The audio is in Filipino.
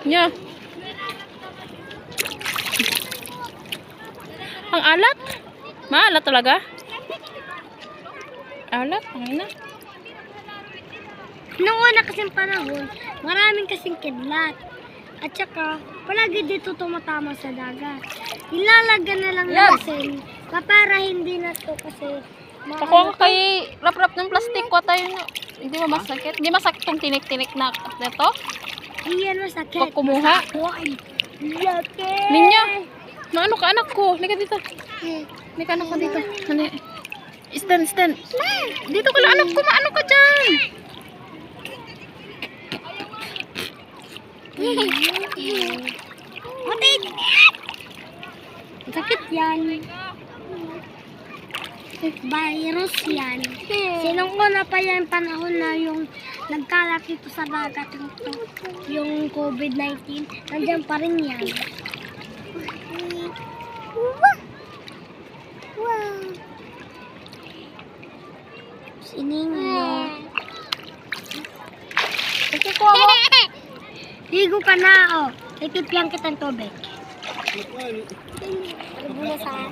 Yeah. Ang alat. Maalat talaga. Alat, ay na. Noong una kasing panahon, maraming kasing kidlat. At saka, palagi dito tumatama sa dagat. Ilalagyan na lang natin para hindi na to kasi Ako kay rap-rap ng plastic ko tayo. Hindi mo masakit. Hindi masakit tong tinik-tinik na ito. iyan masakit. Kumuha. Sakit. Ninya. Maano ka anak ko? Halika dito. Halika anak ko dito. Hani. Stand. Dito ka lang anak ko. Maano ka dyan? Matik! Sakit yan. Virus yan. Sinong una pa yan panahon na yung nagkalat dito sa dagat yung COVID-19, nandiyan pa rin yan. Wow. Sininyo. Kasi ko ako. Ligo ka na, oh. Titipyan kitang tubig. Ligo na sa